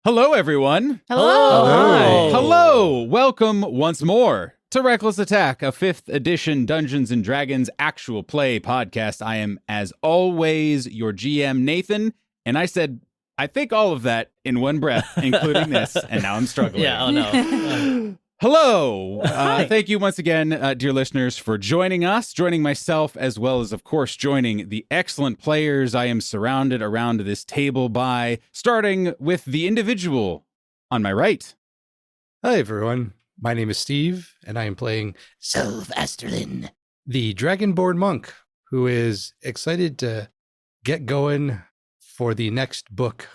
Hello, everyone. Hello. Hello. Hello. Welcome once more to Reckless Attack, a 5th edition Dungeons & Dragons actual play podcast. I am, as always, your GM, Nathan, and I said, I think all of that in one breath, including this, and now I'm struggling. Yeah, oh no. Hello. Hi. Thank you once again, dear listeners, for joining us, joining myself, as well as, of course, joining the excellent players I am surrounded around this table by, starting with the individual on my right. Hi, everyone. My name is Steve, and I am playing Sylvesterlin, the Dragonborn monk, who is excited to get going for the next book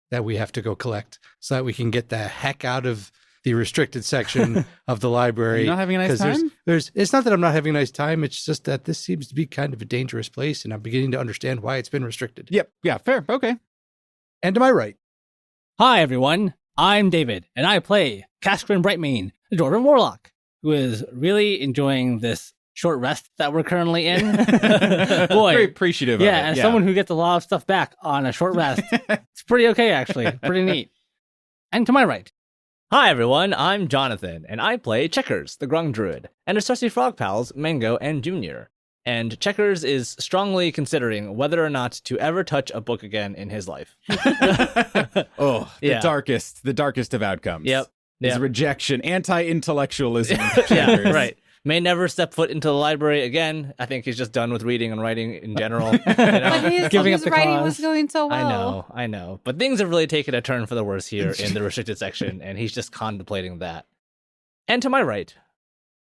that we have to go collect so that we can get the heck out of the restricted section of the library. You're not having a nice 'Cause time? it's not that I'm not having a nice time. It's just that this seems to be kind of a dangerous place, and I'm beginning to understand why it's been restricted. Yep. Yeah, fair. Okay. And to my right, Hi, everyone. I'm David, and I play Cascarin Brightmane, the Dwarven Warlock, who is really enjoying this short rest that we're currently in. Boy. Very appreciative Yeah, of it. as someone who gets a lot of stuff back on a short rest, it's pretty okay, actually. Pretty neat. And to my right. Hi everyone, I'm Jonathan, and I play Checkers, the Grung Druid, and his trusty frog pals, Mango and Junior. And Checkers is strongly considering whether or not to ever touch a book again in his life. Oh, Yeah. the darkest of outcomes. Yep. Is Yep. rejection, anti-intellectualism. Yeah, Checkers. right. May never step foot into the library again. I think he's just done with reading and writing in general. But his, Giving up his the writing cause. was going so well. I know. But things have really taken a turn for the worse here in the restricted section, and he's just contemplating that. And to my right,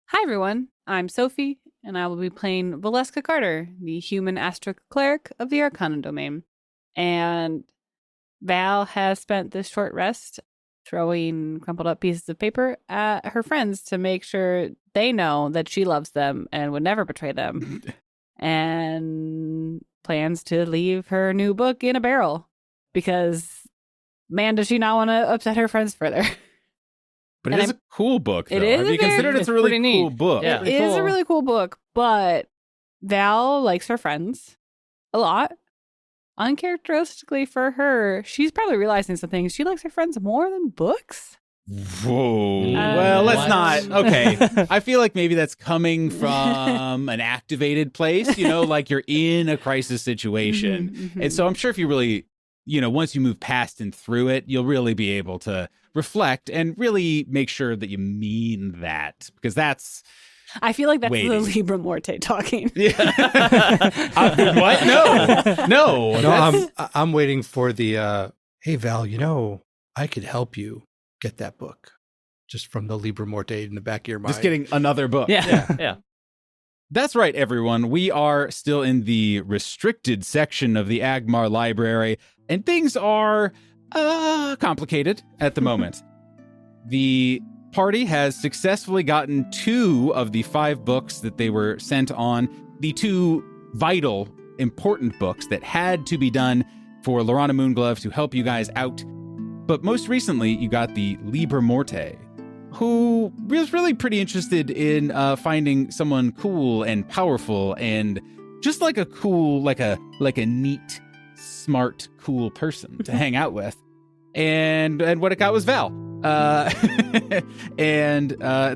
Hi, everyone. I'm Sophie, and I will be playing Valeska Carter, the human astral cleric of the Arcana domain. And Val has spent this short rest throwing crumpled up pieces of paper at her friends to make sure they know that she loves them and would never betray them, and plans to leave her new book in a barrel because, man, does she not want to upset her friends further. But And it is a cool book, though. It is Have a you very- considered it's it's a really pretty cool neat. book? Yeah. It is cool. a really cool book, but Val likes her friends a lot. Uncharacteristically for her, she's probably realizing some things. She likes her friends more than books. Whoa. Well, let's what? not. Okay. I feel like maybe that's coming from an activated place, like you're in a crisis situation. Mhm, And so I'm sure if you really, once you move past and through it, you'll really be able to reflect and really make sure that you mean that, because that's I feel like that's Waiting. the Libra Morte talking. what? No. no, that's- I'm waiting for the, hey, Val, I could help you get that book just from the Libra Morte in the back of your mind. just getting another book. Yeah. yeah. That's right, everyone. We are still in the restricted section of the Agmar library, and things are complicated at the moment. The party has successfully gotten 2 of the 5 books that they were sent on, the 2 vital, important books that had to be done for Lorana Moonglove to help you guys out. But most recently, you got the Libra Morte, who was really pretty interested in finding someone cool and powerful and just like a cool, like a neat, smart, cool person to hang out with. And what it got was Val. And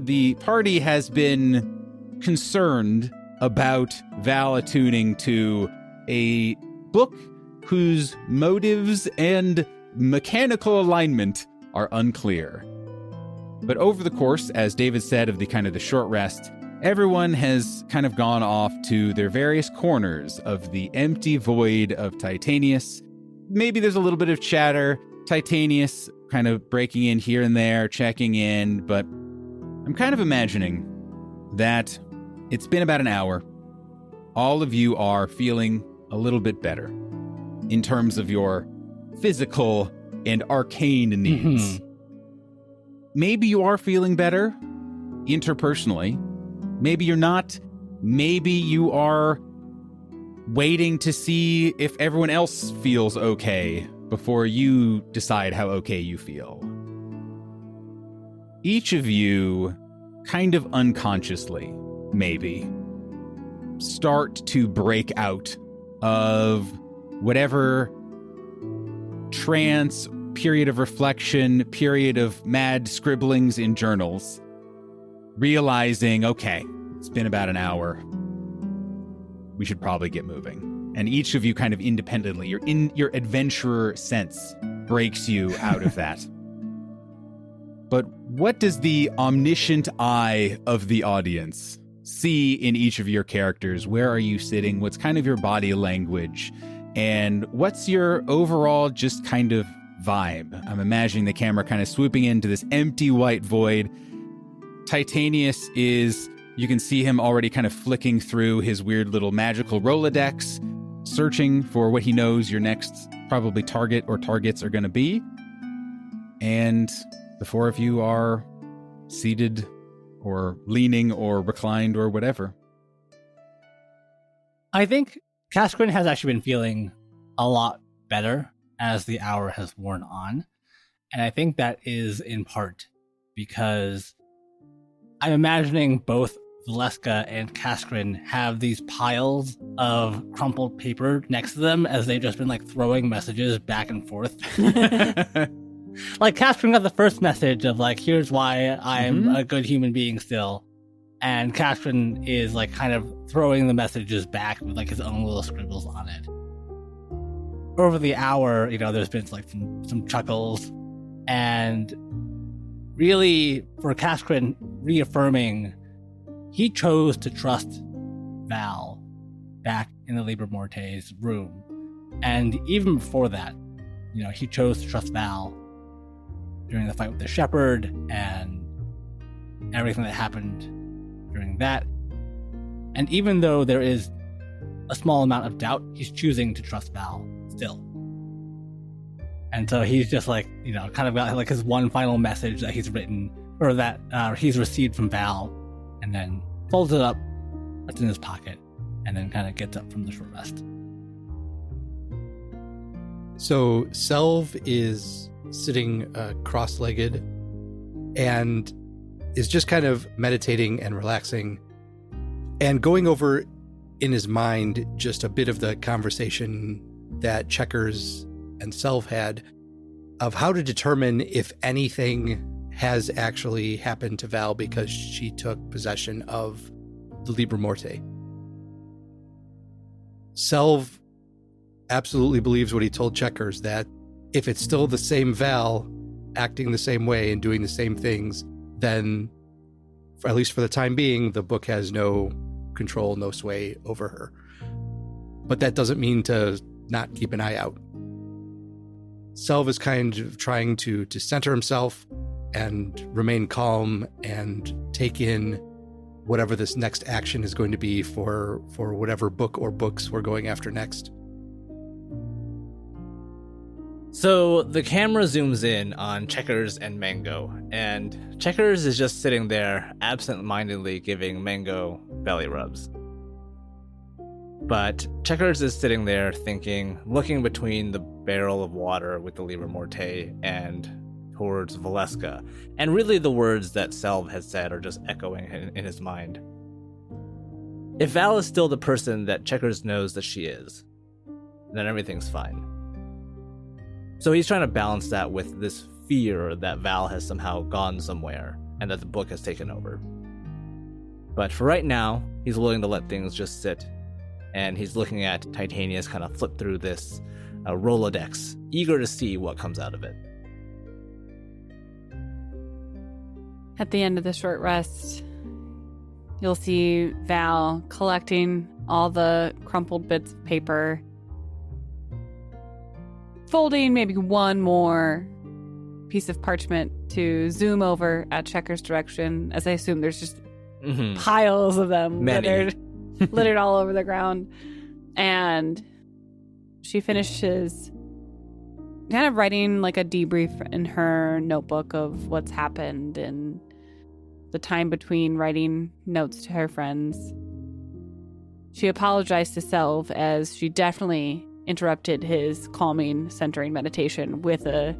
the party has been concerned about Val attuning to a book whose motives and mechanical alignment are unclear. But over the course, as David said, of the short rest, everyone has kind of gone off to their various corners of the empty void of Titanius. Maybe there's a little bit of chatter, Titanius kind of breaking in here and there, checking in, but I'm kind of imagining that it's been about an hour. All of you are feeling a little bit better in terms of your physical and arcane needs. Maybe you are feeling better interpersonally. Maybe you're not. Maybe you are waiting to see if everyone else feels okay before you decide how okay you feel. Each of you, kind of unconsciously, maybe, start to break out of whatever trance, period of reflection, period of mad scribblings in journals, realizing, okay, it's been about an hour. We should probably get moving. And each of you kind of independently, your adventurer sense breaks you out of that. But what does the omniscient eye of the audience see in each of your characters? Where are you sitting? What's kind of your body language? And what's your overall just kind of vibe? I'm imagining the camera kind of swooping into this empty white void. Titanius is, you can see him already kind of flicking through his weird little magical Rolodex, searching for what he knows your next probably target or targets are going to be. And the four of you are seated or leaning or reclined or whatever. I think Kaskrin has actually been feeling a lot better as the hour has worn on. And I think that is in part because I'm imagining both Valeska and Kaskrin have these piles of crumpled paper next to them as they've just been like throwing messages back and forth. Like Kaskrin got the first message of like, here's why I'm a good human being still. And Kaskrin is like kind of throwing the messages back with like his own little scribbles on it. Over the hour, there's been like some chuckles, and really for Kaskrin reaffirming he chose to trust Val back in the Liber Morte's room. And even before that, he chose to trust Val during the fight with the shepherd and everything that happened during that. And even though there is a small amount of doubt, he's choosing to trust Val still. And so he's just like, kind of got like his one final message that he's written or that he's received from Val, and then folds it up, puts it in his pocket, and then kind of gets up from the short rest. So Selv is sitting cross-legged and is just kind of meditating and relaxing and going over in his mind just a bit of the conversation that Checkers and Selv had of how to determine if anything has actually happened to Val because she took possession of the Liber Morte. Selv absolutely believes what he told Checkers, that if it's still the same Val acting the same way and doing the same things, then at least for the time being, the book has no control, no sway over her. But that doesn't mean to not keep an eye out. Selv is kind of trying to center himself and remain calm and take in whatever this next action is going to be for whatever book or books we're going after next. So the camera zooms in on Checkers and Mango, and Checkers is just sitting there absent-mindedly giving Mango belly rubs. But Checkers is sitting there thinking, looking between the barrel of water with the Liber Morte and towards Valeska, and really the words that Selv has said are just echoing in his mind. If Val is still the person that Checkers knows that she is, then everything's fine. So he's trying to balance that with this fear that Val has somehow gone somewhere and that the book has taken over. But for right now, he's willing to let things just sit, and he's looking at Titanius kind of flip through this Rolodex, eager to see what comes out of it. At the end of the short rest, you'll see Val collecting all the crumpled bits of paper, folding maybe one more piece of parchment to zoom over at Checker's direction, as I assume there's just piles of them littered all over the ground. And she finishes kind of writing like a debrief in her notebook of what's happened and the time between writing notes to her friends. She apologized to Selv as she definitely interrupted his calming, centering meditation with a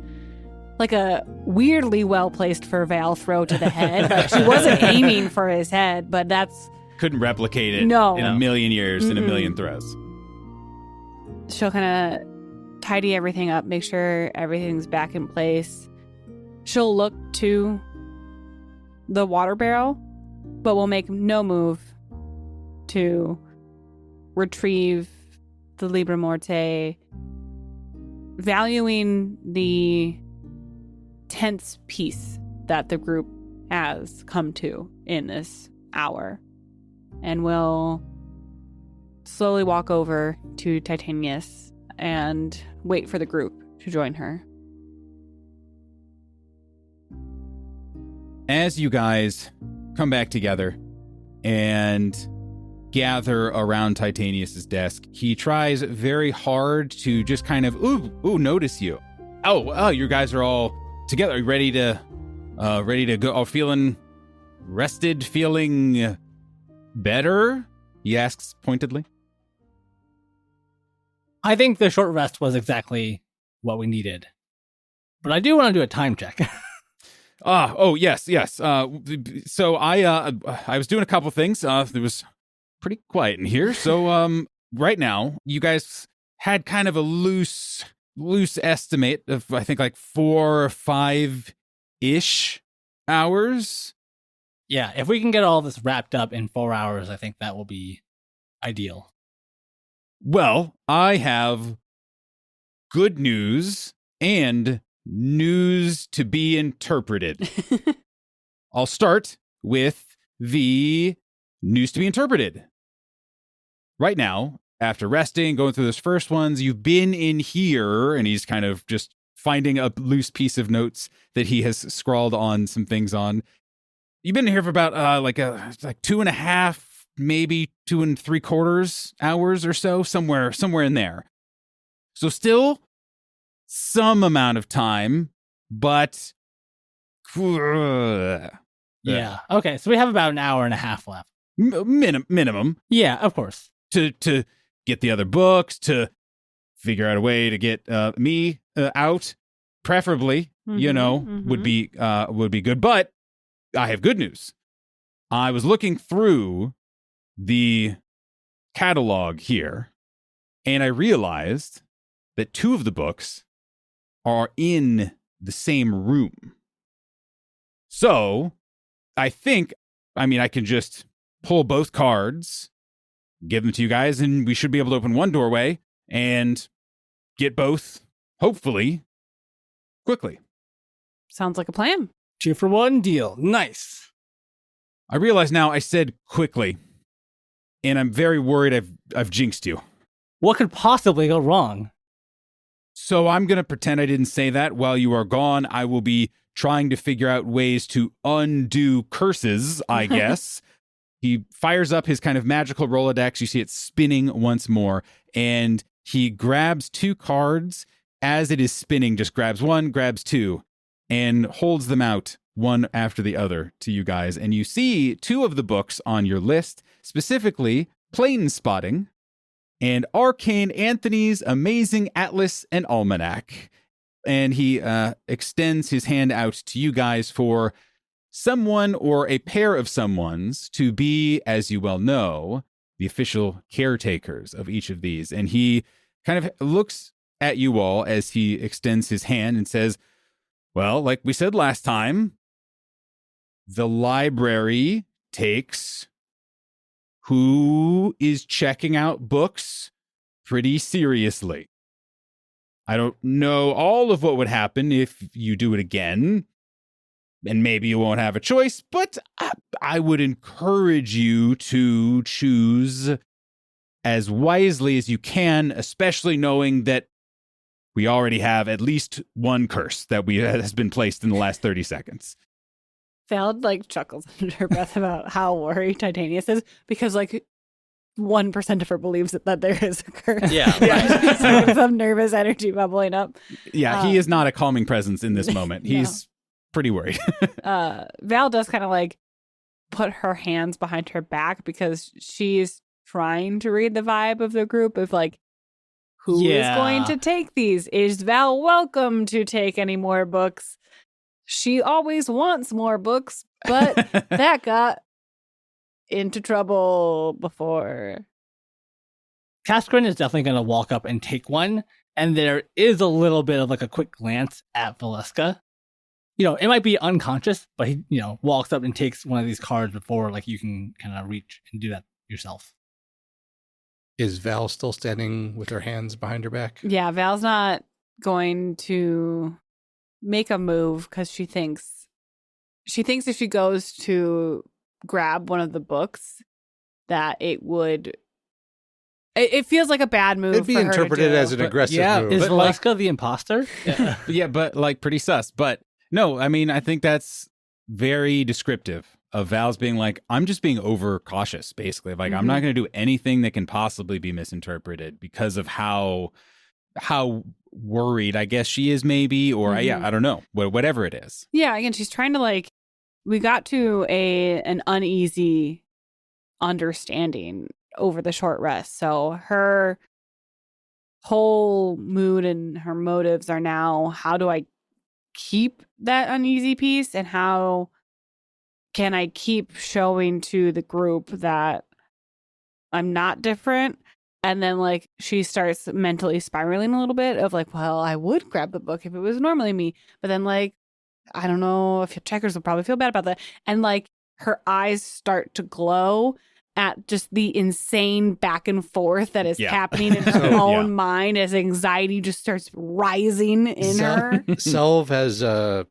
weirdly well-placed for Val throw to the head. Like, she wasn't aiming for his head, but that's... Couldn't replicate it No. in a million years, in a million throws. She'll kind of tidy everything up, make sure everything's back in place. She'll look to the water barrel, but will make no move to retrieve the Libra Morte, valuing the tense peace that the group has come to in this hour, and will slowly walk over to Titanius and wait for the group to join her. As you guys come back together and gather around Titanius's desk, he tries very hard to just kind of notice you. Oh, you guys are all together. Are you ready to go? Oh, feeling rested, feeling better? He asks pointedly. I think the short rest was exactly what we needed. But I do want to do a time check. Yes. So I was doing a couple things. It was pretty quiet in here. So right now, you guys had kind of a loose estimate of, I think, like 4 or 5-ish hours. Yeah, if we can get all this wrapped up in 4 hours, I think that will be ideal. Well, I have good news and news to be interpreted. I'll start with the news to be interpreted. Right now, after resting, going through those first ones, you've been in here, and he's kind of just finding a loose piece of notes that he has scrawled on some things on. You've been in here for about like 2.5, maybe 2 3/4 hours or so, somewhere in there. So still some amount of time, but yeah. Okay, so we have about an hour and a half left. Minimum. Yeah, of course. To get the other books, to figure out a way to get me out, preferably, would be good. But I have good news. I was looking through the catalog here, and I realized that 2 of the books are in the same room. So I think, I can just pull both cards, give them to you guys, and we should be able to open one doorway and get both, hopefully, quickly. Sounds like a plan. 2 for 1 deal. Nice. I realize now I said quickly, and I'm very worried I've jinxed you. What could possibly go wrong? So I'm going to pretend I didn't say that. While you are gone, I will be trying to figure out ways to undo curses, I guess. He fires up his kind of magical Rolodex. You see it spinning once more, and he grabs 2 cards. As it is spinning, just grabs 1, grabs 2, and holds them out one after the other to you guys. And you see 2 of the books on your list, specifically Plane Spotting and Arcane Anthony's Amazing Atlas and Almanac. And he extends his hand out to you guys for someone or a pair of someones to be, as you well know, the official caretakers of each of these. And he kind of looks at you all as he extends his hand and says, well, like we said last time, the library takes who is checking out books pretty seriously. I don't know all of what would happen if you do it again, and maybe you won't have a choice, but I would encourage you to choose as wisely as you can, especially knowing that we already have at least one curse that has been placed in the last 30 seconds. Val chuckles under her breath about how worried Titanius is, because 1% of her believes that there is a curse. Yeah, right. Some nervous energy bubbling up. Yeah, he is not a calming presence in this moment. He's pretty worried. Val does kind of put her hands behind her back because she's trying to read the vibe of the group of like, who is going to take these? Is Val welcome to take any more books? She always wants more books, but that got into trouble before. Kaskrin is definitely going to walk up and take one, and there is a little bit of like a quick glance at Valeska. It might be unconscious, but he, walks up and takes one of these cards before like you can kind of reach and do that yourself. Is Val still standing with her hands behind her back? Yeah, Val's not going to make a move because she thinks if she goes to grab one of the books that it feels like a bad move. It'd be for her interpreted to do. as an aggressive move. Is But, Valeska the imposter? Yeah, but like pretty sus. But no, I mean, I think that's very descriptive of Val's being like, I'm just being overcautious, basically. Like, I'm not going to do anything that can possibly be misinterpreted because of how worried I guess she is, maybe, or I don't know, whatever it is. Yeah, again, she's trying to like. We got to an uneasy understanding over the short rest, so her whole mood and her motives are now, how do I keep that uneasy piece, and how can I keep showing to the group that I'm not different? And then like she starts mentally spiraling a little bit of like, well, I would grab the book if it was normally me, but then like, I don't know if checkers will probably feel bad about that. And like her eyes start to glow at just the insane back and forth that is happening in her own mind as anxiety just starts rising in her. Selv has a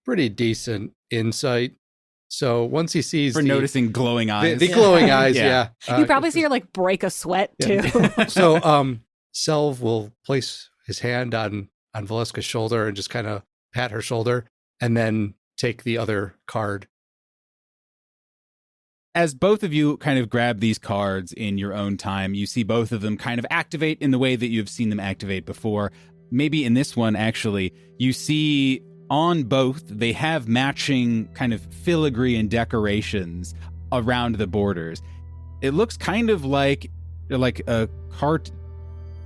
pretty decent insight. So once he sees For noticing glowing eyes. the glowing eyes, yeah. You probably see her like break a sweat too. So Selv will place his hand on Valeska's shoulder and just kind of pat her shoulder and then take the other card. As both of you kind of grab these cards in your own time, you see both of them kind of activate in the way that you've seen them activate before. Maybe in this one, actually, you see on both, they have matching kind of filigree and decorations around the borders. It looks kind of like a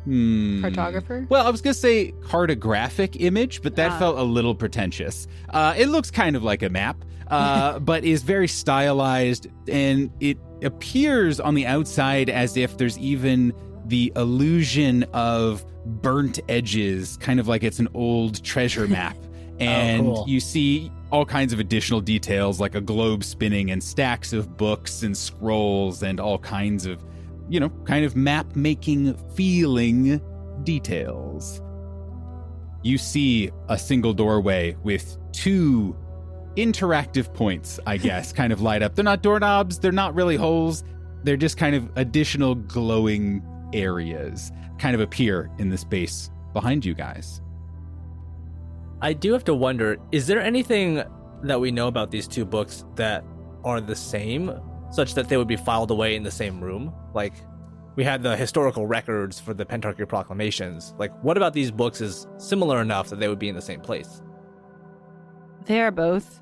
Cartographer? Well, I was going to say cartographic image, but that felt a little pretentious. It looks kind of like a map, but is very stylized, and it appears on the outside as if there's even the illusion of burnt edges, kind of like it's an old treasure map. And cool. You see all kinds of additional details like a globe spinning and stacks of books and scrolls and all kinds of, kind of map-making feeling details. You see a single doorway with two interactive points, I guess, kind of light up. They're not doorknobs, they're not really holes, they're just kind of additional glowing areas kind of appear in the space behind you guys. I do have to wonder, is there anything that we know about these two books that are the same, such that they would be filed away in the same room? Like, we had the historical records for the Pentarchy Proclamations. Like, what about these books is similar enough that they would be in the same place? They are both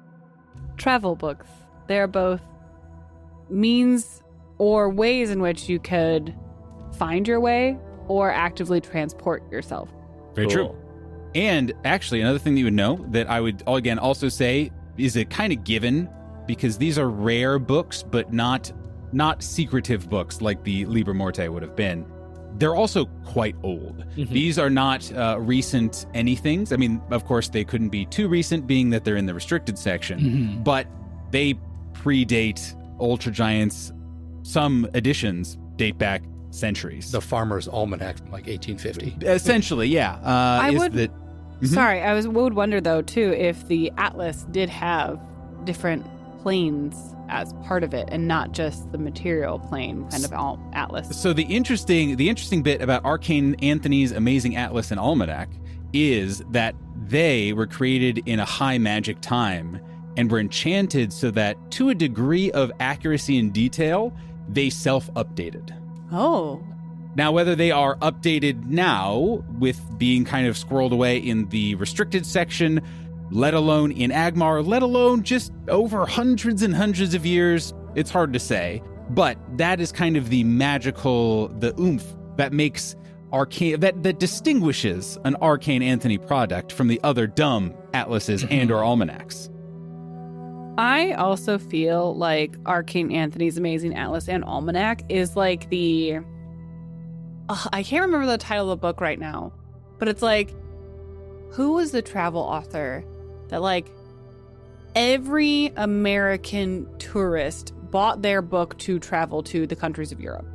travel books. They are both means or ways in which you could find your way or actively transport yourself. Very true. And actually, another thing that you would know that I would, again, also say is a kind of given, because these are rare books, but not secretive books like the Liber Morte would have been. They're also quite old. Mm-hmm. These are not recent anythings. I mean, of course, they couldn't be too recent, being that they're in the restricted section, but they predate Ultra Giants. Some editions date back centuries. The Farmer's Almanac from like 1850. Essentially, yeah. I would wonder though too if the Atlas did have different planes as part of it and not just the material plane kind of Atlas. So the interesting bit about Arcane Anthony's Amazing Atlas and Almanac is that they were created in a high magic time and were enchanted so that to a degree of accuracy and detail, they self-updated. Oh. Now, whether they are updated now with being kind of squirreled away in the restricted section, let alone in Agmar, let alone just over hundreds and hundreds of years. It's hard to say. But that is kind of the magical, the oomph that makes Arcane, that distinguishes an Arcane Anthony product from the other dumb atlases and or almanacs. I also feel like Arcane Anthony's Amazing Atlas and Almanac is like the... I can't remember the title of the book right now, but it's like, who was the travel author that like every American tourist bought their book to travel to the countries of Europe?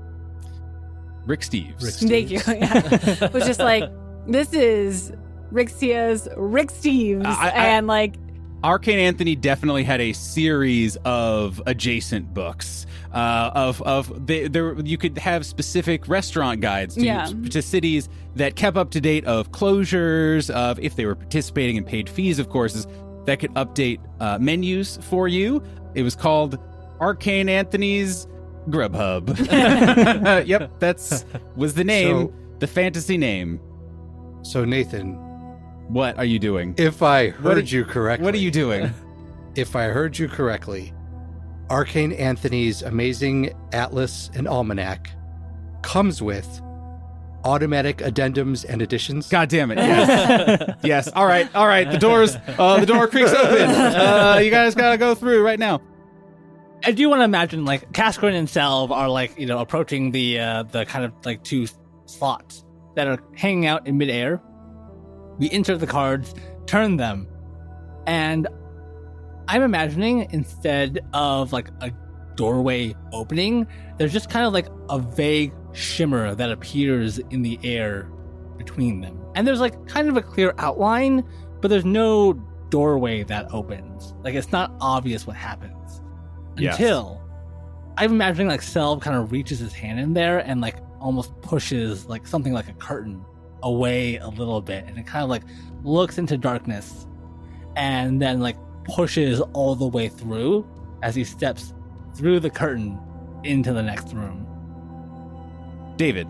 Rick Steves. Thank you. Yeah. It was just like, this is Rixia's Rick Steves. And like, Arcane Anthony definitely had a series of adjacent books. You could have specific restaurant guides to cities that kept up to date of closures, of if they were participating in paid fees, of course, that could update menus for you. It was called Arcane Anthony's Grubhub. Yep, was the name, the fantasy name. So Nathan, what are you doing? If I heard you correctly. What are you doing? If I heard you correctly, Arcane Anthony's Amazing Atlas and Almanac comes with automatic addendums and additions. God damn it. Yes. Yes. All right. The door creaks open. You guys gotta go through right now. I do want to imagine like Cascarin and Salve are like, approaching the kind of like two slots that are hanging out in midair. We insert the cards, turn them, and I'm imagining instead of like a doorway opening, there's just kind of like a vague shimmer that appears in the air between them. And there's like kind of a clear outline, but there's no doorway that opens. Like it's not obvious what happens. Yes. Until I'm imagining like Salve kind of reaches his hand in there and like almost pushes like something like a curtain away a little bit, and it kind of like looks into darkness and then like pushes all the way through as he steps through the curtain into the next room. David,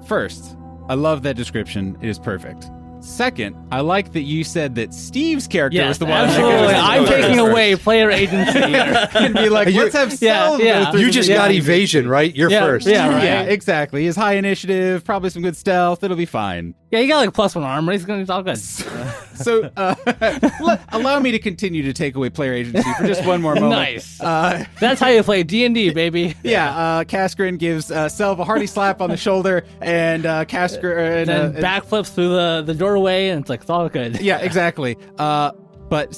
first, I love that description. It is perfect. Second, I like that you said that Steve's character was the one. Absolutely. I'm taking away player agency here. And be like, let's have Salve go through You just got evasion, right? You're first. Yeah, right. Yeah, exactly. His high initiative, probably some good stealth. It'll be fine. Yeah, you got like +1 armor. It's all good. So, allow me to continue to take away player agency for just one more moment. Nice. That's how you play D&D, baby. Yeah, Cascarin gives Salve a hearty slap on the shoulder, and Cascarin then backflips through the doorway, and it's all good. Yeah, exactly. But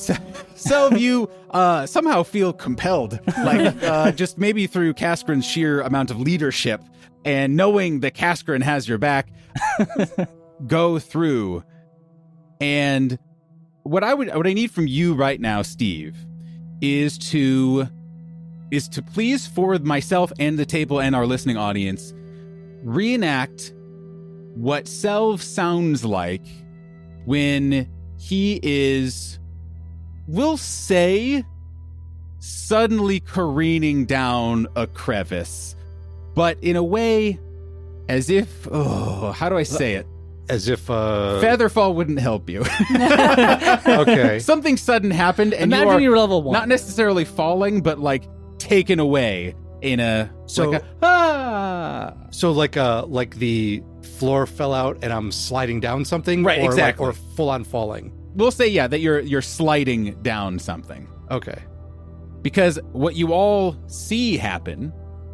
Salve, you somehow feel compelled, like just maybe through Cascarin's sheer amount of leadership, and knowing that Cascarin has your back, go through. And what I need from you right now, Steve, is to please, for myself and the table and our listening audience, reenact what Salve sounds like when he is, we'll say, suddenly careening down a crevice, but in a way as if, how do I say it? As if Featherfall wouldn't help you. Okay. Something sudden happened, and Imagine you are you're level 1. not necessarily falling, but like taken away in a So like the floor fell out and I'm sliding down something, Right, or exactly. or full on falling. We'll say that you're sliding down something. Okay. Because what you all see happen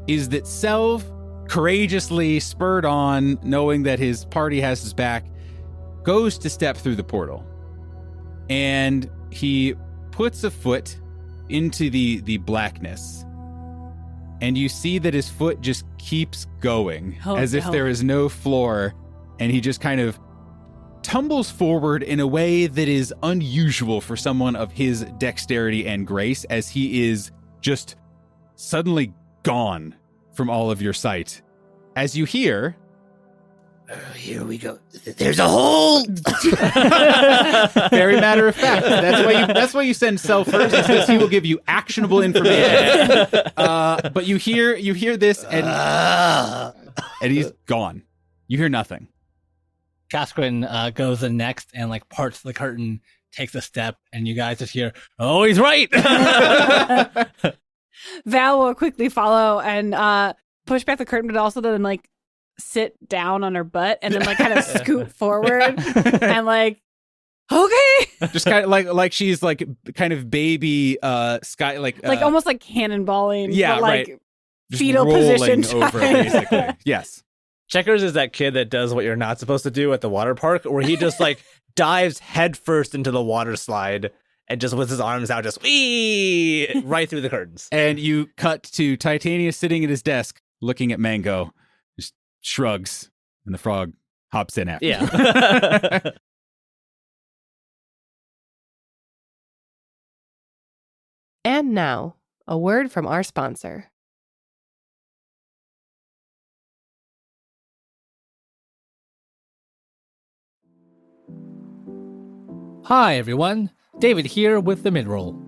is that Salve, courageously spurred on, knowing that his party has his back, goes to step through the portal. And he puts a foot into the blackness. And you see that his foot just keeps going, as if there is no floor. And he just kind of tumbles forward in a way that is unusual for someone of his dexterity and grace, as he is just suddenly gone from all of your sight. As you hear, here we go. There's a hole. very matter of fact. That's why you send Salve first, is because he will give you actionable information. But you hear this, and he's gone. You hear nothing. Cascarin goes in next and like parts the curtain takes a step, and you guys just hear, "Oh, he's right." Val will quickly follow and push back the curtain, but also then like sit down on her butt and then like kind of scoot forward and like, okay, Just kind of like she's like kind of baby Sky, like almost like cannonballing. Yeah, but, like, right. Just fetal rolling position over, trying. basically. Yes. Checkers is that kid that does what you're not supposed to do at the water park, where he just like dives headfirst into the water slide and just with his arms out, just wee right through the curtains. And you cut to Titania sitting at his desk, looking at Mango, just shrugs, and the frog hops in after. Yeah. And now, a word from our sponsor. Hi, everyone. David here with the midroll.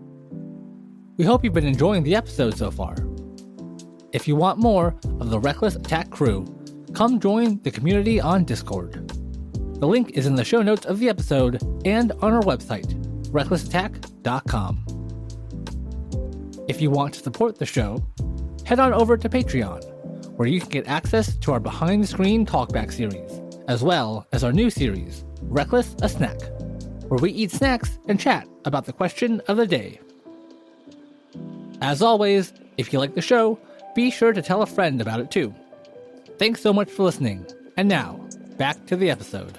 We hope you've been enjoying the episode so far. If you want more of the Reckless Attack crew, come join the community on Discord. The link is in the show notes of the episode and on our website, recklessattack.com. If you want to support the show, head on over to Patreon, where you can get access to our behind-the-screen talkback series, as well as our new series, Reckless a Snack, where we eat snacks and chat about the question of the day. As always, if you like the show, be sure to tell a friend about it too. Thanks so much for listening, and now, back to the episode.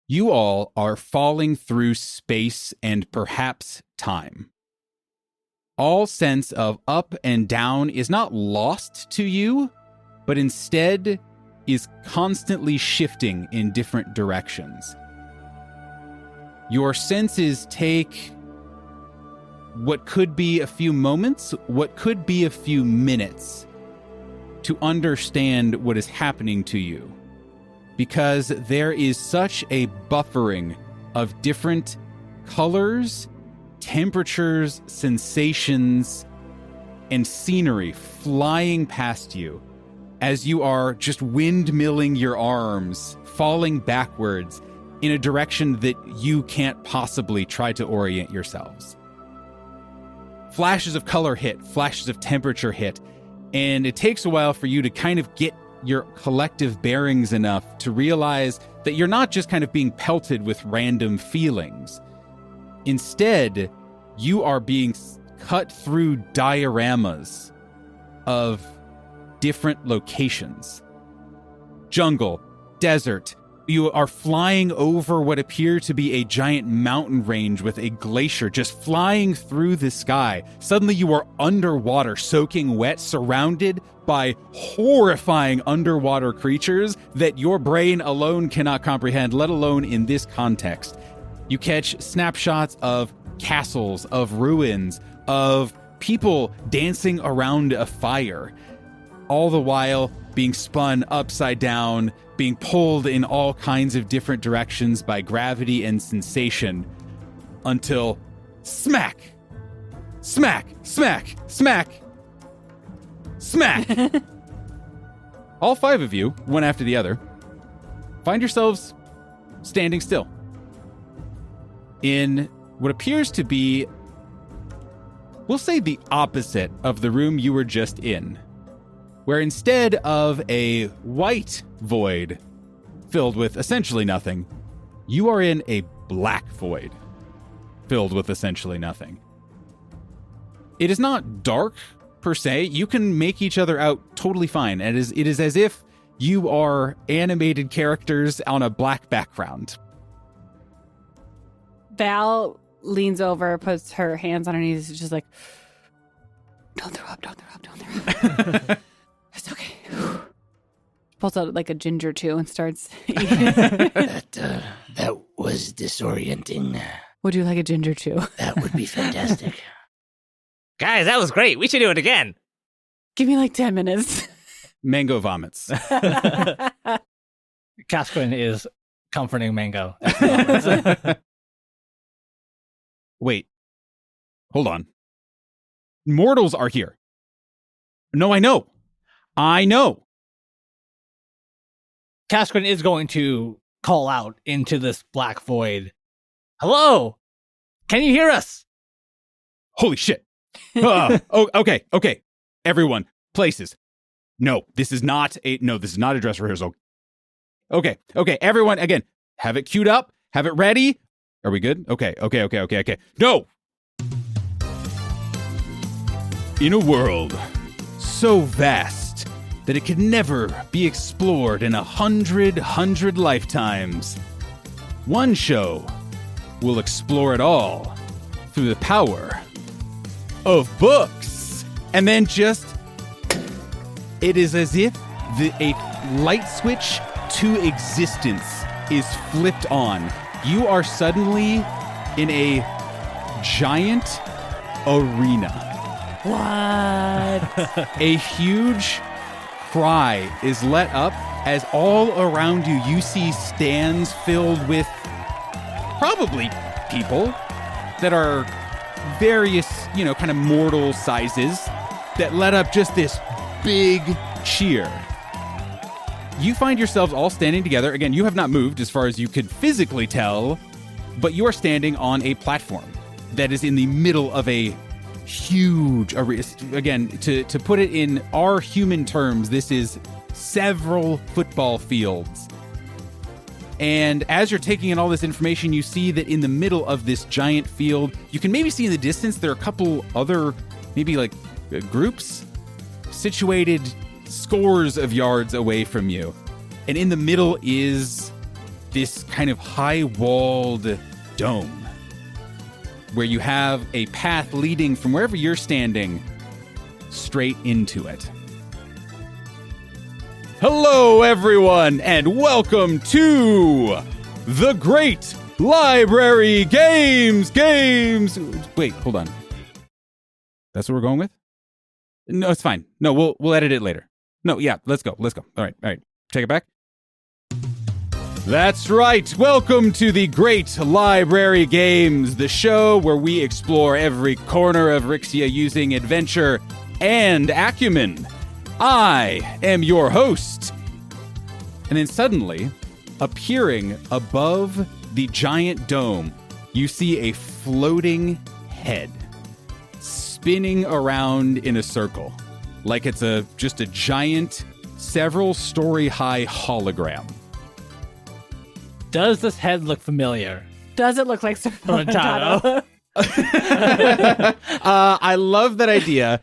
You all are falling through space and perhaps time. All sense of up and down is not lost to you, but instead is constantly shifting in different directions. Your senses take what could be a few moments, what could be a few minutes, to understand what is happening to you. Because there is such a buffering of different colors, temperatures, sensations, and scenery flying past you as you are just windmilling your arms, falling backwards in a direction that you can't possibly try to orient yourselves. Flashes of color hit, flashes of temperature hit, and it takes a while for you to kind of get your collective bearings enough to realize that you're not just kind of being pelted with random feelings. Instead, you are being cut through dioramas of different locations. Jungle, desert. You are flying over what appear to be a giant mountain range with a glacier just flying through the sky. Suddenly you are underwater, soaking wet, surrounded by horrifying underwater creatures that your brain alone cannot comprehend, let alone in this context. You catch snapshots of castles, of ruins, of people dancing around a fire, all the while being spun upside down, being pulled in all kinds of different directions by gravity and sensation, until smack, smack, smack, smack, smack. All five of you, one after the other, find yourselves standing still in what appears to be, we'll say, the opposite of the room you were just in, where instead of a white void filled with essentially nothing, you are in a black void filled with essentially nothing. It is not dark per se. You can make each other out totally fine. And it is as if you are animated characters on a black background. Val leans over, puts her hands on her knees, is just like, don't throw up, don't throw up, don't throw up. It's okay. Pulls out like a ginger chew and starts eating. That was disorienting. Would you like a ginger chew? That would be fantastic. Guys, that was great. We should do it again. Give me like 10 minutes. Mango vomits. Casquin is comforting Mango. Wait. Hold on. Mortals are here. No, I know. Casquin is going to call out into this black void. Hello? Can you hear us? Holy shit. Okay. Everyone, places. No, this is not a dress rehearsal. Okay. Everyone, again, have it queued up. Have it ready. Are we good? Okay. No! In a world so vast that it could never be explored in 100 lifetimes, one show will explore it all through the power of books. And then it is as if a light switch to existence is flipped on. You are suddenly in a giant arena. What? A huge cry is let up as all around you see stands filled with probably people that are various, kind of mortal sizes that let up just this big cheer. You find yourselves all standing together. Again, you have not moved as far as you could physically tell, but you are standing on a platform that is in the middle of a huge arena. Again, to put it in our human terms, this is several football fields. And as you're taking in all this information, you see that in the middle of this giant field, you can maybe see in the distance there are a couple other, maybe like groups situated scores of yards away from you. And in the middle is this kind of high-walled dome where you have a path leading from wherever you're standing straight into it. Hello, everyone, and welcome to the Great Library Games. Wait, hold on. That's what we're going with? No, it's fine. No, we'll edit it later. No, yeah, let's go. All right. Take it back. That's right. Welcome to the Great Library Games, the show where we explore every corner of Rixia using adventure and acumen. I am your host. And then suddenly, appearing above the giant dome, you see a floating head spinning around in a circle, like it's just a giant, several-story high hologram. Does this head look familiar? Does it look like Rentado? I love that idea.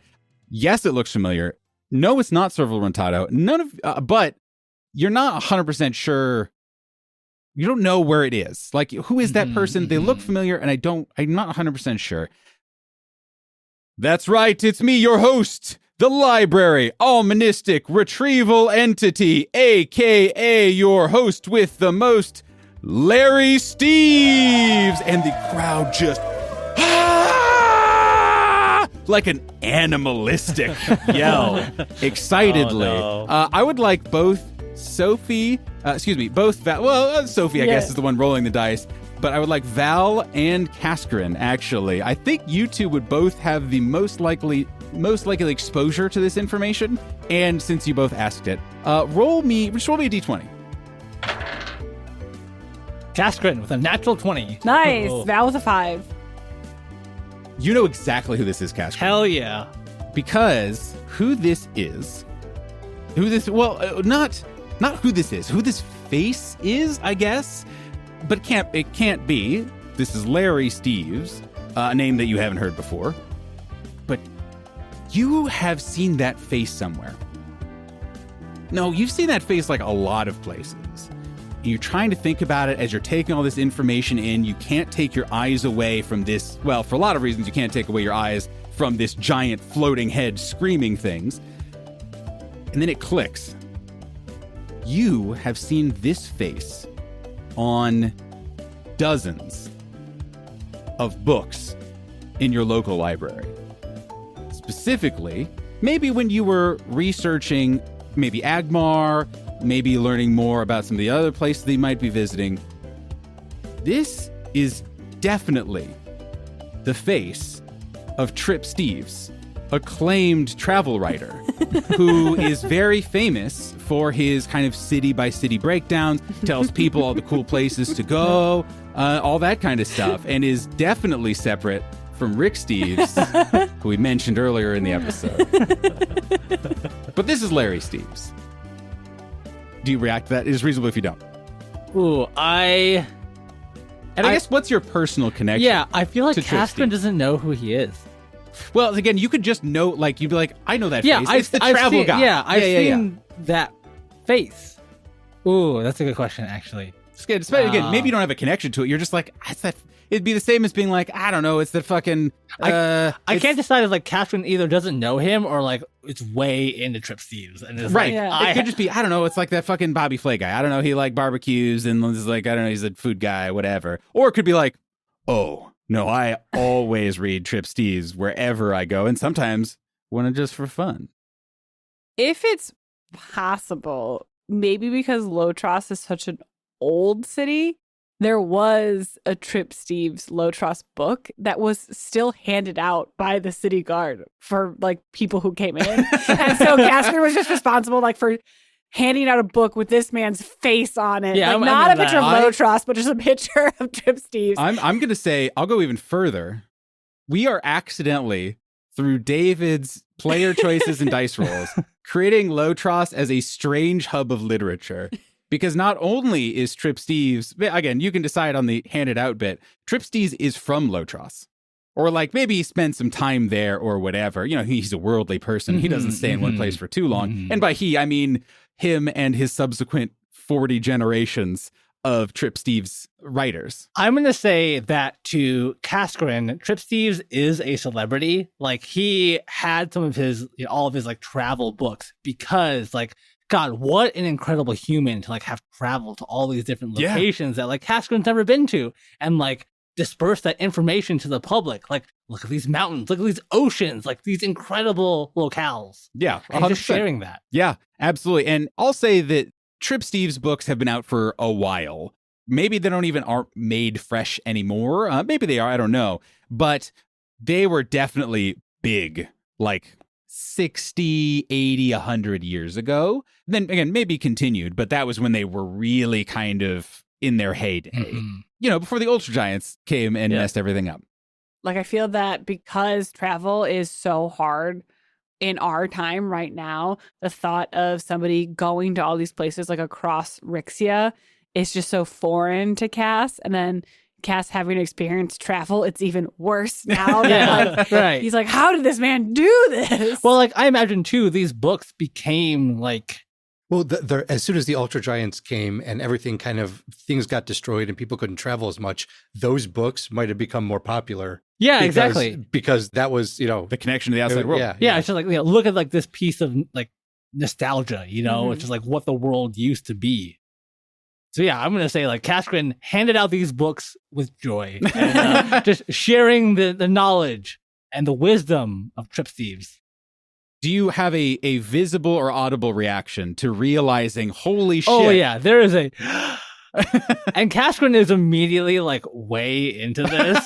Yes, it looks familiar. No, it's not Serval Rentado. But you're not 100% sure. You don't know where it is. Like, who is that person? They look familiar, and I'm not 100% sure. That's right. It's me, your host, the library almanistic retrieval entity, a.k.a. your host with the most, Larry Steves. And the crowd just, like an animalistic yell, excitedly. Oh, no. I would like both Sophie, Sophie, I guess, is the one rolling the dice, but I would like Val and Kaskrin, actually. I think you two would both have the most likely exposure to this information, and since you both asked it, roll me a d20. Kaskrin with a natural 20. Nice. Oh. Val with a 5. You know exactly who this is, Kaskrin. Hell yeah. Because not who this is, who this face is, I guess, but it can't be. This is Larry Steves, a name that you haven't heard before, but you have seen that face somewhere. No, you've seen that face like a lot of places. And you're trying to think about it as you're taking all this information in. You can't take your eyes away from this. Well, for a lot of reasons, you can't take away your eyes from this giant floating head screaming things. And then it clicks. You have seen this face on dozens of books in your local library. Specifically, maybe when you were researching maybe Agmar, maybe learning more about some of the other places that you might be visiting. This is definitely the face of Trip Steves, acclaimed travel writer who is very famous for his kind of city-by-city breakdowns, tells people all the cool places to go, all that kind of stuff, and is definitely separate from Rick Steves, who we mentioned earlier in the episode. But this is Larry Steves. Do you react to that? It is reasonable if you don't. Ooh, And I guess, what's your personal connection? Yeah, I feel like to Trip Caspian Steves? doesn't know who he is. Well, again, you could just know, like, you'd be like, I know that Yeah, face. It's the travel seen, guy. Yeah, I've seen that face. Ooh, that's a good question, actually. Again, maybe you don't have a connection to it. You're just like, it's that. It'd be the same as being like, I don't know, it's the fucking. I can't decide if like Caspian either doesn't know him or like it's way into Trip Steves and it's Right. Like, It could just be, I don't know, it's like that fucking Bobby Flay guy. I don't know, he like barbecues and is like, I don't know, he's a food guy, whatever. Or it could be like, oh, no, I always read Trip Steves wherever I go. And sometimes want to just for fun. If it's possible, maybe because Lotros is such an old city, there was a Trip Steves Lotros book that was still handed out by the city guard for like people who came in. And so Casper was just responsible like for handing out a book with this man's face on it. Yeah, like, I'm not a into picture of that. Lotros, but just a picture of Trip Steves. I'm going to say, I'll go even further. We are accidentally, through David's player choices and dice rolls, creating Lotros as a strange hub of literature. Because not only is Trip Steves, again, you can decide on the handed out bit, Trip Steves is from Lotros. Or like maybe he spent some time there or whatever. You know, he's a worldly person. He doesn't stay in one place for too long. And by he, I mean him and his subsequent 40 generations of Trip Steves writers. I'm going to say that to Kaskrin, Trip Steves is a celebrity. Like he had some of his, all of his like travel books because like, God, what an incredible human to like have traveled to all these different locations that like Kaskrin's never been to and like disperse that information to the public. Like, look at these mountains, look at these oceans, like these incredible locales. Yeah, 100%. And just sharing that. Yeah, absolutely. And I'll say that Trip Steves books have been out for a while. Maybe they aren't made fresh anymore. Maybe they are, I don't know. But they were definitely big, like 60, 80, 100 years ago. Then again, maybe continued, but that was when they were really kind of in their heyday. You know, before the Ultra Giants came and messed everything up. Like, I feel that because travel is so hard in our time right now, the thought of somebody going to all these places like across Rixia is just so foreign to Cass. And then Cass having experienced travel, it's even worse now. Right. He's like, how did this man do this? Well, like I imagine too, these books became like. Well, as soon as the Ultra Giants came and everything kind of things got destroyed and people couldn't travel as much, those books might have become more popular. Yeah, exactly. Because that was, The connection to the outside world. Yeah, it's just like, look at like this piece of like nostalgia, it's just like what the world used to be. So yeah, I'm going to say like Kaskrin handed out these books with joy and just sharing the knowledge and the wisdom of Trip Steves. Do you have a visible or audible reaction to realizing, holy shit? Oh yeah, there is a... And Kaskrin is immediately like way into this.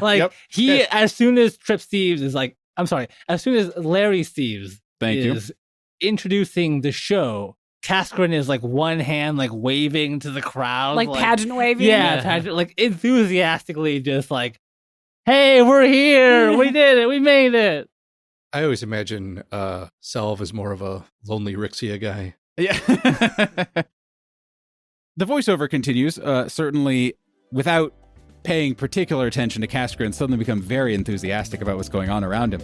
Like he, as soon as Trip Steves is like, as soon as Larry Steves is introducing the show, Kaskrin is like one hand like waving to the crowd. Like pageant waving? Yeah, pageant, like enthusiastically just like, hey, we're here. We did it. We made it. I always imagine Selv as more of a lonely Rixia guy. Yeah. The voiceover continues, certainly without paying particular attention to Kaskrin, suddenly become very enthusiastic about what's going on around him.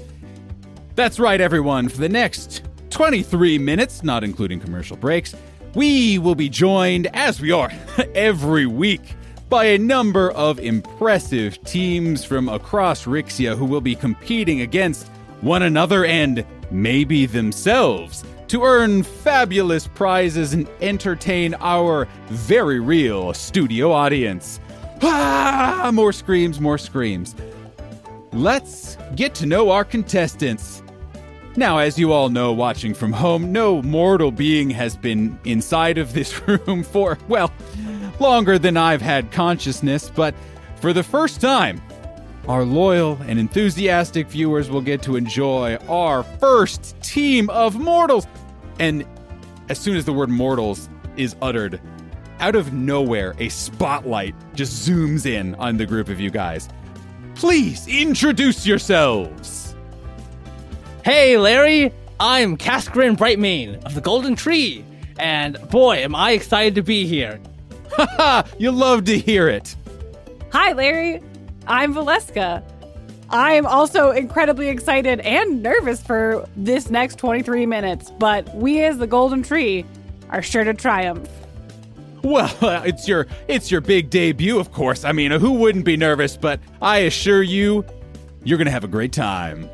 That's right, everyone. For the next 23 minutes, not including commercial breaks, we will be joined, as we are every week, by a number of impressive teams from across Rixia who will be competing against one another and maybe themselves to earn fabulous prizes and entertain our very real studio audience. Ah, more screams, more screams. Let's get to know our contestants. Now, as you all know, watching from home, no mortal being has been inside of this room for, well, longer than I've had consciousness, but for the first time, our loyal and enthusiastic viewers will get to enjoy our first team of mortals. And as soon as the word mortals is uttered, out of nowhere, a spotlight just zooms in on the group of you guys. Please introduce yourselves. Hey, Larry, I'm Cascarin Brightmane of the Golden Tree, and boy, am I excited to be here. Haha, you'll love to hear it. Hi, Larry. I'm Valeska. I am also incredibly excited and nervous for this next 23 minutes, but we as the Golden Tree are sure to triumph. Well, it's your big debut, of course. I mean, who wouldn't be nervous? But I assure you, you're gonna have a great time.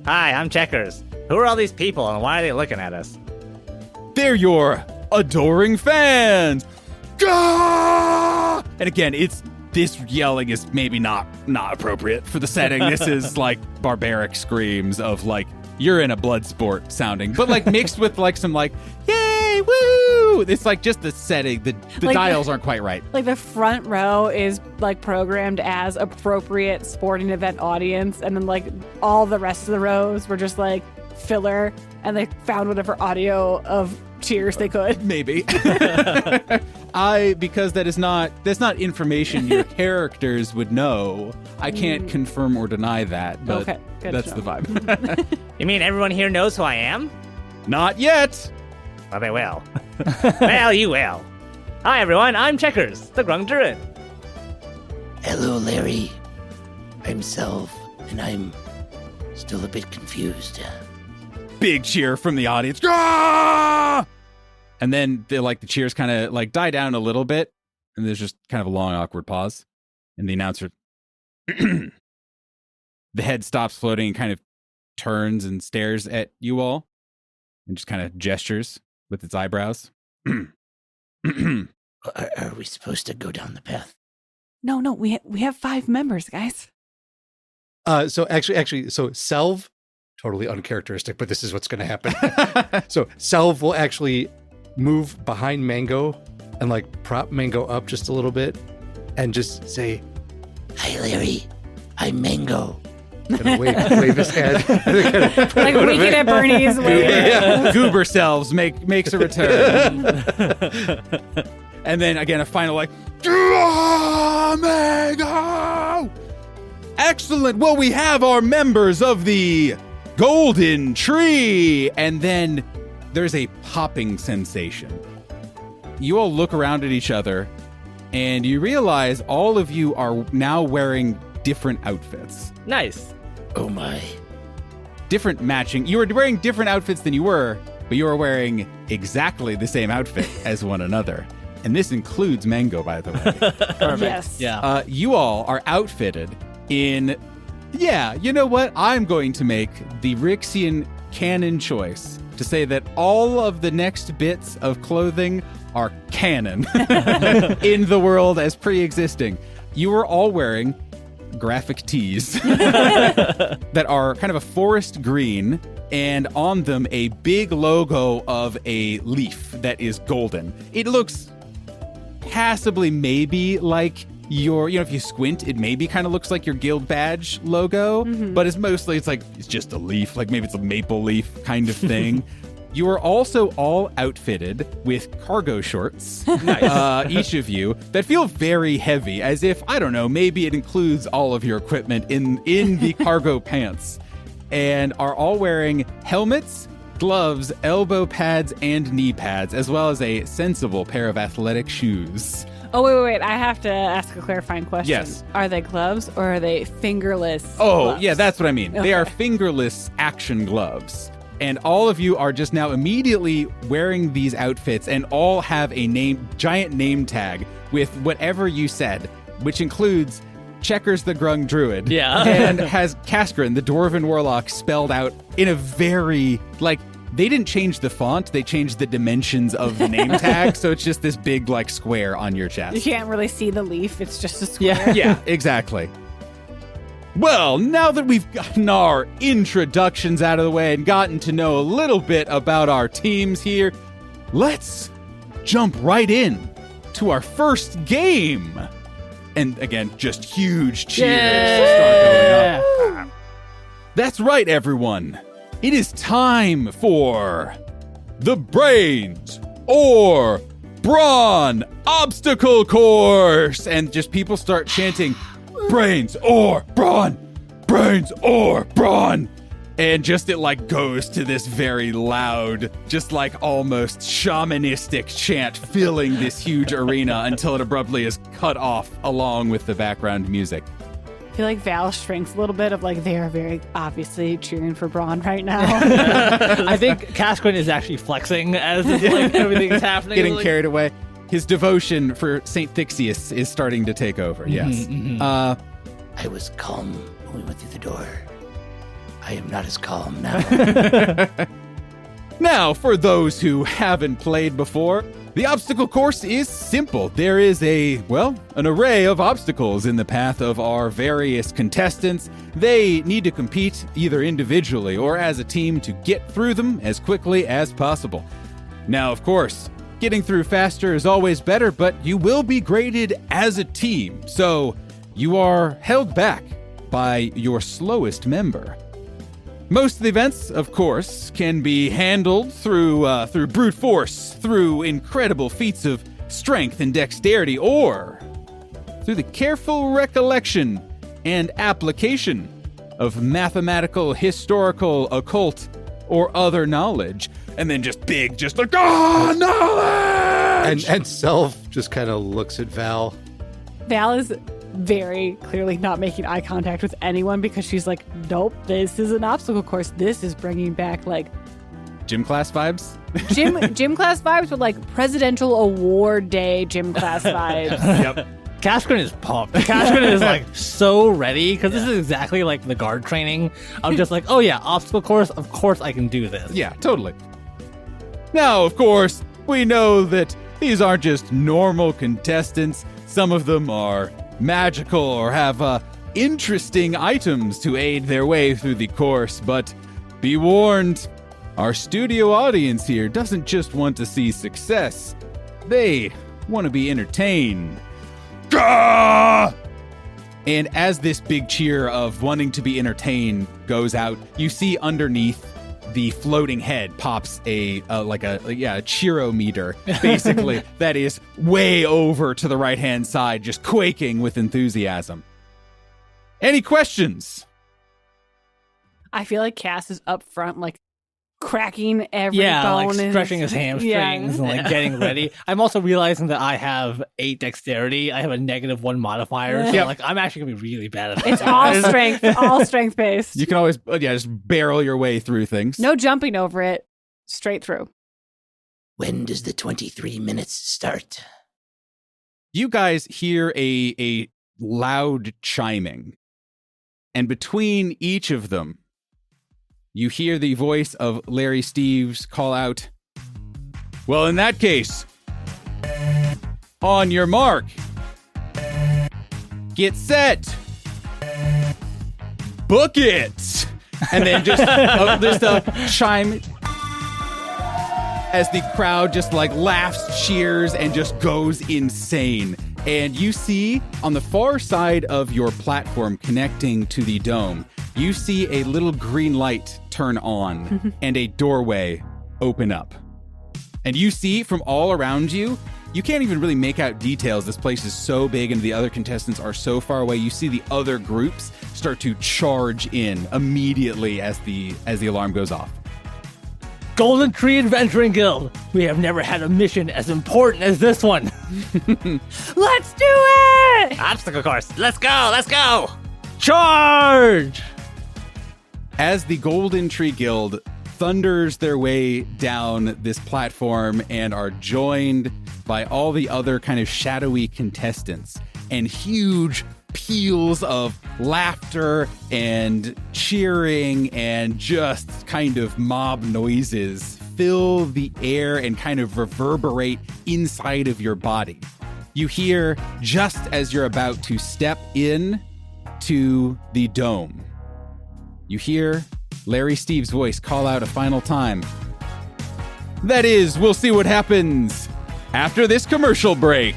Hi, I'm Checkers. Who are all these people and why are they looking at us? They're your adoring fans. Gah! And again, this yelling is maybe not appropriate for the setting. This is like barbaric screams of like you're in a blood sport sounding, but like mixed with like some like yay woo. It's like just the setting. The Like dials aren't quite right. Like the front row is like programmed as appropriate sporting event audience, and then like all the rest of the rows were just like filler, and they found whatever audio of cheers they could. Maybe. Because that's not information your characters would know. I can't confirm or deny that, but Okay, good that's to the know. vibe. You mean everyone here knows who I am? Not yet. Well, they will. Well, you will. Hi, everyone. I'm Checkers, the Grung Druid. Hello, Larry. I'm Self, and I'm still a bit confused. Big cheer from the audience. Ah! And then the cheers kind of like die down a little bit, and there's just kind of a long, awkward pause. And the announcer, the head stops floating and kind of turns and stares at you all, and just kind of gestures with its eyebrows. Are we supposed to go down the path? No, we have 5 members, guys. So Selv, totally uncharacteristic, but this is what's going to happen. So Selv will actually move behind Mango and like prop Mango up just a little bit and just say, Hi, Larry. I'm Mango. kind of wave his head. Like winking at Bernie's way. Yeah. Goober selves makes a return. And then again, a final like, Mango! Excellent. Well, we have our members of the Golden Tree. And then there's a popping sensation. You all look around at each other and you realize all of you are now wearing different outfits. Nice. Oh, my. Different matching. You were wearing different outfits than you were, but you are wearing exactly the same outfit as one another. And this includes Mango, by the way. Perfect. Yes. Yeah. You all are outfitted in... Yeah, you know what? I'm going to make the Rixian canon choice to say that all of the next bits of clothing are canon in the world as pre-existing. You are all wearing graphic tees that are kind of a forest green, and on them a big logo of a leaf that is golden. It looks passably maybe like if you squint, it maybe kind of looks like your guild badge logo, but it's just a leaf, like maybe it's a maple leaf kind of thing. You are also all outfitted with cargo shorts, each of you, that feel very heavy, as if, I don't know, maybe it includes all of your equipment in the cargo pants, and are all wearing helmets, gloves, elbow pads, and knee pads, as well as a sensible pair of athletic shoes. Oh, wait. I have to ask a clarifying question. Yes. Are they gloves or are they fingerless Oh, gloves? yeah, that's what I mean. They Okay. are fingerless action gloves. And all of you are just now immediately wearing these outfits and all have a giant name tag with whatever you said, which includes Checkers the Grung Druid. Yeah. And has Cascarin, the Dwarven Warlock, spelled out in a very, they didn't change the font, they changed the dimensions of the name tag, so it's just this big, square on your chest. You can't really see the leaf. It's just a square. Yeah. Yeah, exactly. Well, now that we've gotten our introductions out of the way and gotten to know a little bit about our teams here, let's jump right in to our first game. And again, just huge cheers start going up. That's right, everyone. It is time for the Brains or Brawn Obstacle Course. And just people start chanting, Brains or Brawn, Brains or Brawn. And just it like goes to this very loud, just like almost shamanistic chant filling this huge arena until it abruptly is cut off along with the background music. I feel like Val shrinks a little bit of like they are very obviously cheering for Braun right now. I think Casquin is actually flexing as like everything's happening. Getting like, carried away. His devotion for St. Thixius is starting to take over, yes. I was calm when we went through the door. I am not as calm now. Now, for those who haven't played before, the obstacle course is simple. There is an array of obstacles in the path of our various contestants. They need to compete either individually or as a team to get through them as quickly as possible. Now, of course, getting through faster is always better, but you will be graded as a team, so you are held back by your slowest member. Most of the events, of course, can be handled through brute force, through incredible feats of strength and dexterity, or through the careful recollection and application of mathematical, historical, occult, or other knowledge. And then just like, knowledge! And Self just kind of looks at Val. Val is very clearly not making eye contact with anyone because she's like, nope, this is an obstacle course. This is bringing back like Gym class vibes? gym class vibes, but like presidential award day gym class vibes. Yep. Casquin is pumped. Casquin is like so ready because this is exactly like the guard training. I'm just like, oh yeah, obstacle course. Of course I can do this. Yeah, totally. Now, of course, we know that these aren't just normal contestants. Some of them are magical or have interesting items to aid their way through the course, but be warned, our studio audience here doesn't just want to see success. They want to be entertained. Gah! And as this big cheer of wanting to be entertained goes out, you see underneath the floating head pops a cheerometer, basically, that is way over to the right-hand side, just quaking with enthusiasm. Any questions? I feel like Cass is up front, like cracking every like bone. stretching his hamstrings and like getting ready. I'm also realizing that I have 8 dexterity. I have a -1 modifier, so like I'm actually gonna be really bad at it. It's all strength based. You can always, just barrel your way through things. No jumping over it, straight through. When does the 23 minutes start? You guys hear a loud chiming, and between each of them, you hear the voice of Larry Steves call out, well, in that case, on your mark, get set, book it. And then just a chime as the crowd just like laughs, cheers, and just goes insane. And you see on the far side of your platform connecting to the dome, you see a little green light turn on and a doorway open up. And you see from all around you, you can't even really make out details. This place is so big and the other contestants are so far away. You see the other groups start to charge in immediately as the alarm goes off. Golden Tree Adventuring Guild. We have never had a mission as important as this one. Let's do it! Obstacle course. Let's go. Charge! As the Golden Tree Guild thunders their way down this platform and are joined by all the other kind of shadowy contestants, and huge peals of laughter and cheering and just kind of mob noises fill the air and kind of reverberate inside of your body. You hear, just as you're about to step in to the dome, you hear Larry Steve's voice call out a final time. That is, we'll see what happens after this commercial break.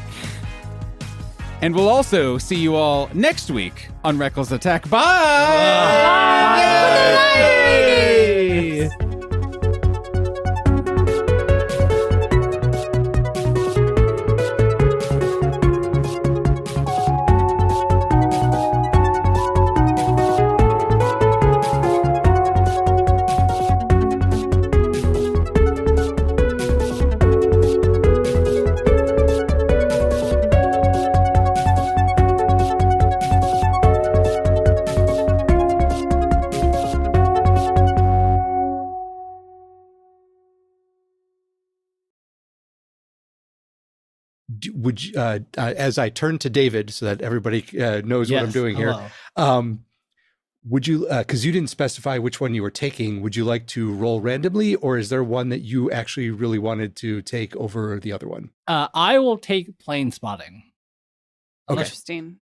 And we'll also see you all next week on Reckless Attack. Bye! Yay! Would you, as I turn to David so that everybody knows what I'm doing here, would you, because you didn't specify which one you were taking, would you like to roll randomly, or is there one that you actually really wanted to take over the other one? I will take plane spotting. Okay. Interesting.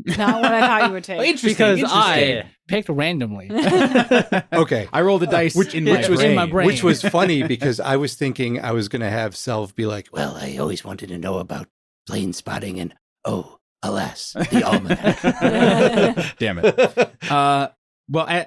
Not what I thought you would take. Interesting. Because interesting. I picked randomly. Okay. I rolled the dice in my brain. Which was funny because I was thinking I was going to have Selv be like, Well, I always wanted to know about plane spotting and, oh, alas, the almanac. Damn it. Well,